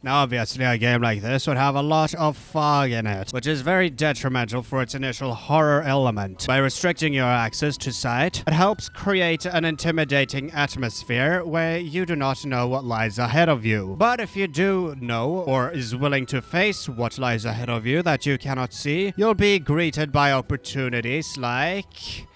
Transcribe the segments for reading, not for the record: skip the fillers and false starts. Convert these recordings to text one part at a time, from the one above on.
Now, obviously, a game like this would have a lot of fog in it, which is very detrimental for its initial horror element. By restricting your access to sight, it helps create an intimidating atmosphere where you do not know what lies ahead of you. But if you do know, or is willing to face what lies ahead of you that you cannot see, you'll be greeted by opportunities like...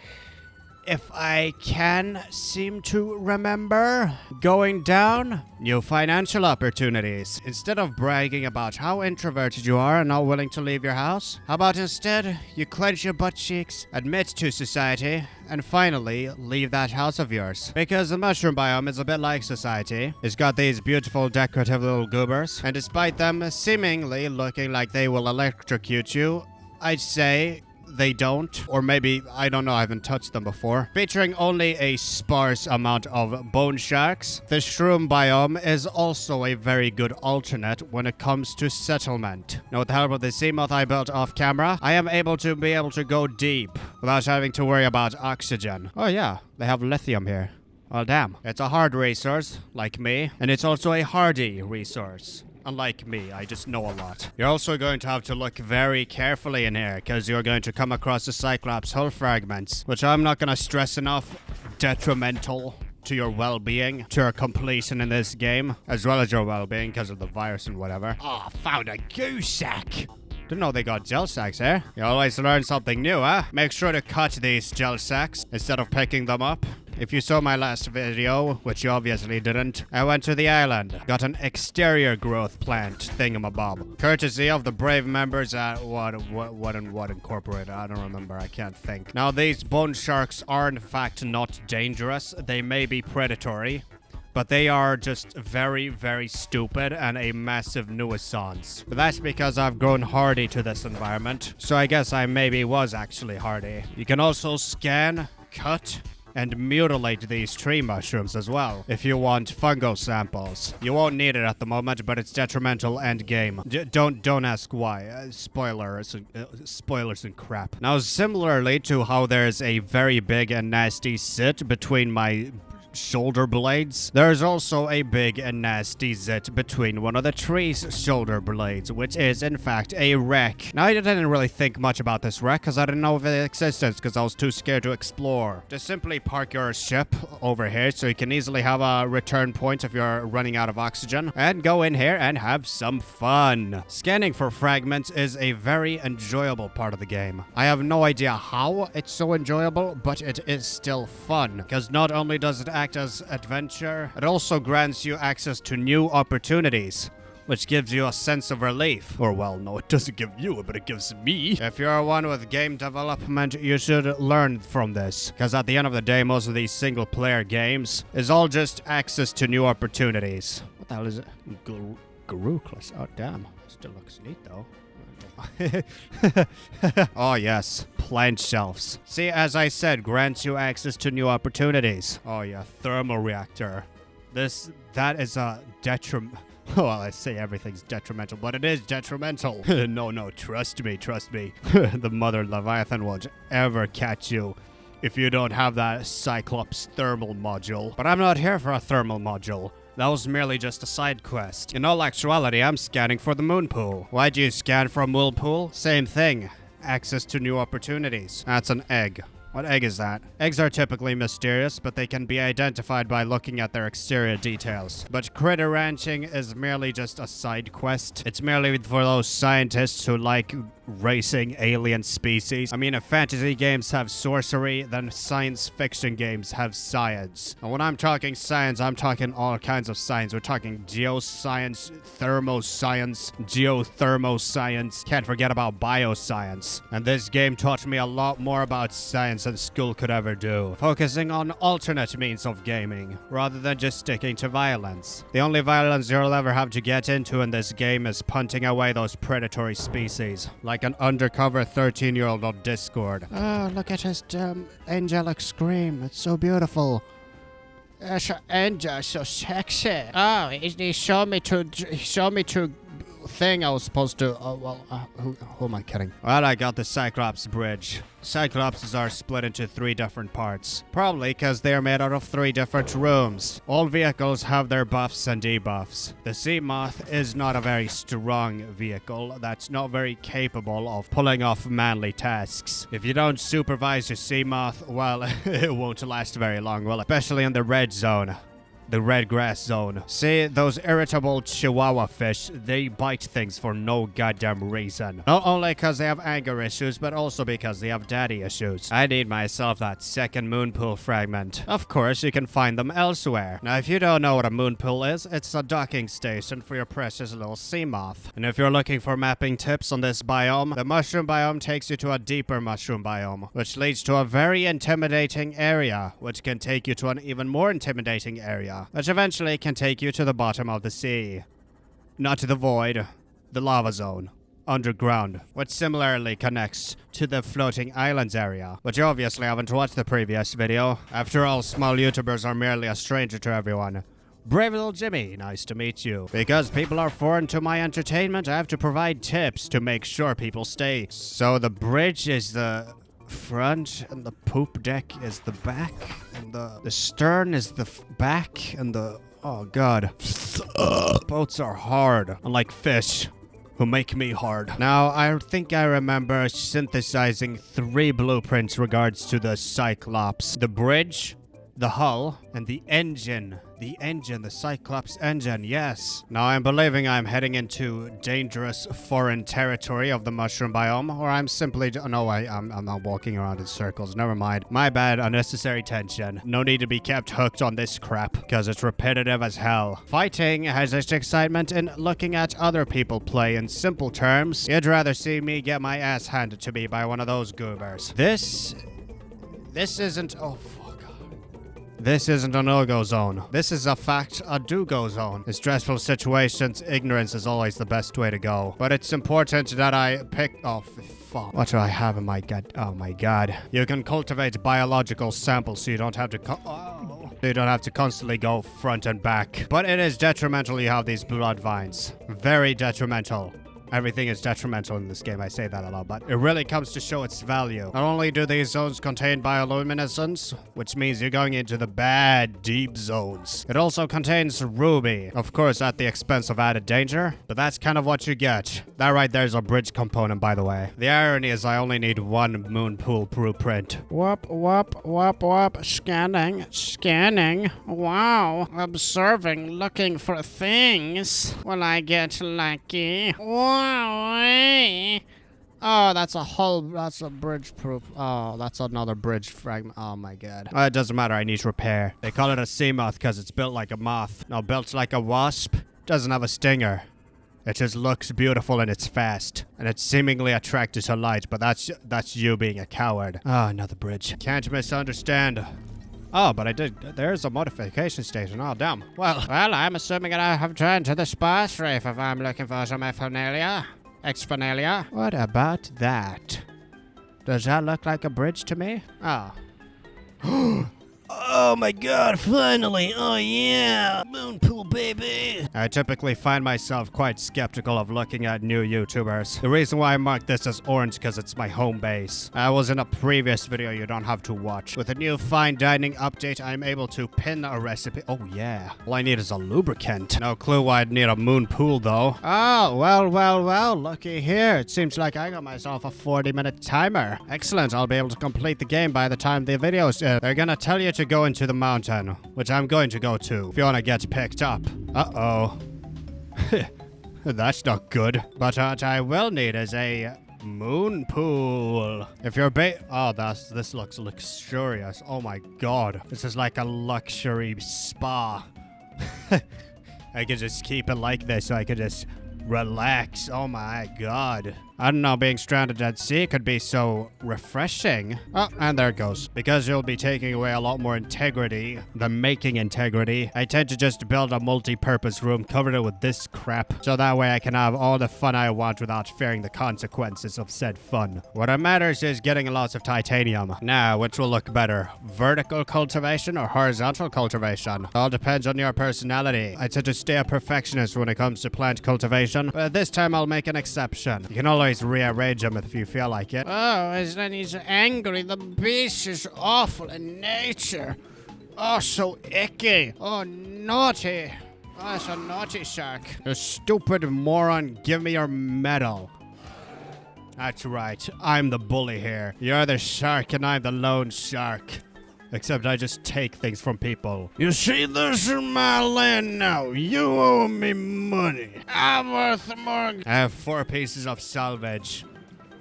if I can seem to remember, going down, new financial opportunities. Instead of bragging about how introverted you are and not willing to leave your house, how about instead you clench your butt cheeks, admit to society, and finally leave that house of yours. Because the mushroom biome is a bit like society. It's got these beautiful decorative little goobers, and despite them seemingly looking like they will electrocute you, I'd say they don't, or maybe, I don't know, I haven't touched them before. Featuring only a sparse amount of bone sharks, the shroom biome is also a very good alternate when it comes to settlement. Now, with the help of the Seamoth I built off camera, I am able to go deep without having to worry about oxygen. Oh yeah, they have lithium here. Well, damn. It's a hard resource, like me, and it's also a hardy resource. Unlike me, I just know a lot. You're also going to have to look very carefully in here, because you're going to come across the Cyclops hull fragments, which I'm not going to stress enough, detrimental to your well-being, to your completion in this game, as well as your well-being because of the virus and whatever. Oh, found a goose sack! Didn't know they got gel sacks here. You always learn something new, huh? Make sure to cut these gel sacks instead of picking them up. If you saw my last video, which you obviously didn't, I went to the island, got an exterior growth plant thingamabob, courtesy of the brave members at what Incorporated. I don't remember, I can't think. Now, these bone sharks are in fact not dangerous. They may be predatory, but they are just very, very stupid and a massive nuisance. But that's because I've grown hardy to this environment, so I guess I maybe was actually hardy. You can also scan, cut, and mutilate these tree mushrooms as well, if you want fungal samples. You won't need it at the moment, but it's detrimental end game. Don't ask why. Spoilers and crap. Now, similarly to how there's a very big and nasty zit between my shoulder blades, there's also a big and nasty zit between one of the tree's shoulder blades, which is in fact a wreck. Now, I didn't really think much about this wreck because I didn't know of its existence because I was too scared to explore. Just simply park your ship over here so you can easily have a return point if you're running out of oxygen, and go in here and have some fun. Scanning for fragments is a very enjoyable part of the game. I have no idea how it's so enjoyable, but it is still fun because not only does it act as adventure, it also grants you access to new opportunities, which gives you a sense of relief. Or, well, no, it doesn't give you, but it gives me. If you're one with game development, you should learn from this, because at the end of the day, most of these single-player games is all just access to new opportunities. What the hell is it? Garuclus. Oh, damn. Still looks neat, though. Oh yes, plant shelves. See, as I said, grants you access to new opportunities. Oh yeah, thermal reactor. That is a detriment. Well, I say everything's detrimental, but it is detrimental. No, trust me. The mother Leviathan won't ever catch you if you don't have that Cyclops thermal module. But I'm not here for a thermal module. That was merely just a side quest. In all actuality, I'm scanning for the Moonpool. Why do you scan for a Moonpool? Same thing. Access to new opportunities. That's an egg. What egg is that? Eggs are typically mysterious, but they can be identified by looking at their exterior details. But critter ranching is merely just a side quest. It's merely for those scientists who like racing alien species. I mean, if fantasy games have sorcery, then science fiction games have science. And when I'm talking science, I'm talking all kinds of science. We're talking geoscience, thermoscience, geothermoscience. Can't forget about bioscience. And this game taught me a lot more about science than school could ever do, focusing on alternate means of gaming, rather than just sticking to violence. The only violence you'll ever have to get into in this game is punting away those predatory species, like an undercover 13-year-old on Discord. Oh, look at his angelic scream. It's so beautiful. Angel, so sexy. Oh, he showed me to thing I was supposed to... who am I kidding? Well, I got the Cyclops bridge. Cyclopses are split into 3 different parts. Probably because they are made out of 3 different rooms. All vehicles have their buffs and debuffs. The Seamoth is not a very strong vehicle that's not very capable of pulling off manly tasks. If you don't supervise your Seamoth, well, it won't last very long, will it? Especially in the red zone. The red grass zone. See, those irritable chihuahua fish, they bite things for no goddamn reason. Not only because they have anger issues, but also because they have daddy issues. I need myself that second moonpool fragment. Of course, you can find them elsewhere. Now, if you don't know what a moonpool is, it's a docking station for your precious little Seamoth. And if you're looking for mapping tips on this biome, the mushroom biome takes you to a deeper mushroom biome, which leads to a very intimidating area, which can take you to an even more intimidating area, which eventually can take you to the bottom of the sea. Not to the void, the lava zone, underground, which similarly connects to the floating islands area, but you obviously haven't watched the previous video. After all, small YouTubers are merely a stranger to everyone. Brave little Jimmy, nice to meet you. Because people are foreign to my entertainment, I have to provide tips to make sure people stay. So the bridge is the front and the poop deck is the back and the stern is the back and the... Oh god. Boats are hard, unlike fish, who make me hard. Now, I think I remember synthesizing 3 blueprints regards to the Cyclops. The bridge, the hull, and the engine. The Cyclops engine, yes. Now I'm believing I'm heading into dangerous foreign territory of the mushroom biome, or I'm simply... No, I'm not walking around in circles, never mind. My bad, unnecessary tension. No need to be kept hooked on this crap, because it's repetitive as hell. Fighting has its excitement in looking at other people play. In simple terms, you'd rather see me get my ass handed to me by one of those goobers. This isn't... Oh, this isn't a no-go zone. This is a fact, a do-go zone. In stressful situations, ignorance is always the best way to go. But it's important that I pick... Oh, fuck. What do I have in my gut? Oh my god. You can cultivate biological samples so you don't have to... You don't have to constantly go front and back. But it is detrimental you have these blood vines. Very detrimental. Everything is detrimental in this game, I say that a lot, but it really comes to show its value. Not only do these zones contain bioluminescence, which means you're going into the bad, deep zones. It also contains ruby, of course at the expense of added danger, but that's kind of what you get. That right there's a bridge component, by the way. The irony is I only need 1 moonpool blueprint. Whoop, whoop, whoop, whoop, scanning, wow, observing, looking for things. Will I get lucky? Wow. Oh, that's a bridge proof. Oh, that's another bridge fragment. Oh my god. It doesn't matter, I need repair. They call it a Seamoth because it's built like a moth. No, built like a wasp. Doesn't have a stinger. It just looks beautiful and it's fast. And it's seemingly attracted to light, but that's you being a coward. Oh, another bridge. Can't misunderstand. Oh, but I did. There's a modification station. Oh, damn. Well, I'm assuming that I have turned to the sparse reef if I'm looking for some exfanalia. What about that? Does that look like a bridge to me? Oh. Oh my god, finally! Oh yeah! Moonpool, baby! I typically find myself quite skeptical of looking at new YouTubers. The reason why I marked this as orange because it's my home base. I was in a previous video you don't have to watch. With a new fine dining update, I'm able to pin a recipe. Oh yeah. All I need is a lubricant. No clue why I'd need a moon pool though. Oh, well, looky here. It seems like I got myself a 40-minute timer. Excellent, I'll be able to complete the game by the time the video's they're gonna tell you to go into the mountain, which I'm going to go to if you want to get picked up. Uh-oh. That's not good. But what I will need is a moon pool. If you're oh, this looks luxurious. Oh my god. This is like a luxury spa. I could just keep it like this so I could just relax. Oh my god. I don't know, being stranded at sea could be so refreshing. Oh, and there it goes. Because you'll be taking away a lot more integrity than making integrity, I tend to just build a multi-purpose room, covered it with this crap, so that way I can have all the fun I want without fearing the consequences of said fun. What matters is getting lots of titanium. Now, which will look better? Vertical cultivation or horizontal cultivation? All depends on your personality. I tend to stay a perfectionist when it comes to plant cultivation, but this time I'll make an exception. You can always rearrange them if you feel like it. Oh, then he's angry. The beast is awful in nature. Oh, so icky. Oh, naughty. Oh, that's a naughty shark. You stupid moron, give me your medal. That's right, I'm the bully here. You're the shark and I'm the lone shark. Except I just take things from people. You see, this is my land now. You owe me money. I'm worth more. I have 4 pieces of salvage,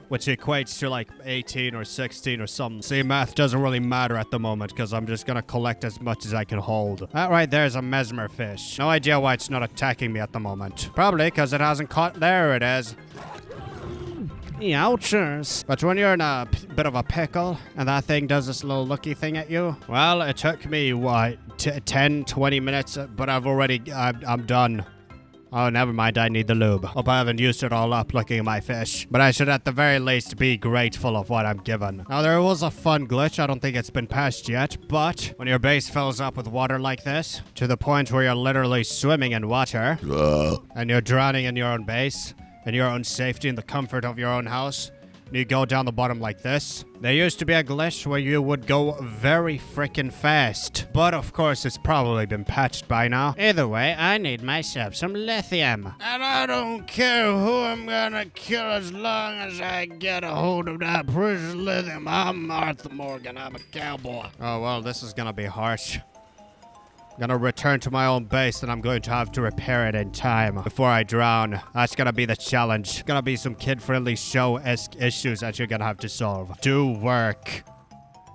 which equates to like 18 or 16 or something. See, math doesn't really matter at the moment because I'm just gonna collect as much as I can hold. That right there's a mesmer fish. No idea why it's not attacking me at the moment. Probably because it hasn't caught. There it is. Ouchers. But when you're in a bit of a pickle and that thing does this little looky thing at you, well, it took me, what, 10, 20 minutes, but I'm done. Oh, never mind, I need the lube. Hope I haven't used it all up looking at my fish. But I should at the very least be grateful of what I'm given. Now, there was a fun glitch. I don't think it's been patched yet, but when your base fills up with water like this, to the point where you're literally swimming in water, and you're drowning in your own base, in your own safety in the comfort of your own house, and you go down the bottom like this. There used to be a glitch where you would go very freaking fast, but of course it's probably been patched by now. Either way, I need myself some lithium. And I don't care who I'm gonna kill as long as I get a hold of that precious lithium. I'm Martha Morgan, I'm a cowboy. Oh well, this is gonna be harsh. I'm gonna return to my own base and I'm going to have to repair it in time before I drown. That's gonna be the challenge. Gonna be some kid-friendly show-esque issues that you're gonna have to solve. Do work.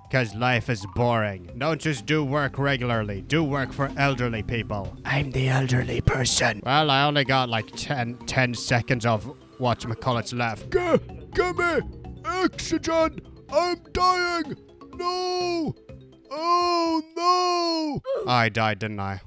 Because life is boring. Don't just do work regularly. Do work for elderly people. I'm the elderly person. Well, I only got like 10 seconds of whatchamacallits left. Give me oxygen! I'm dying! No! Oh no! I died, didn't I?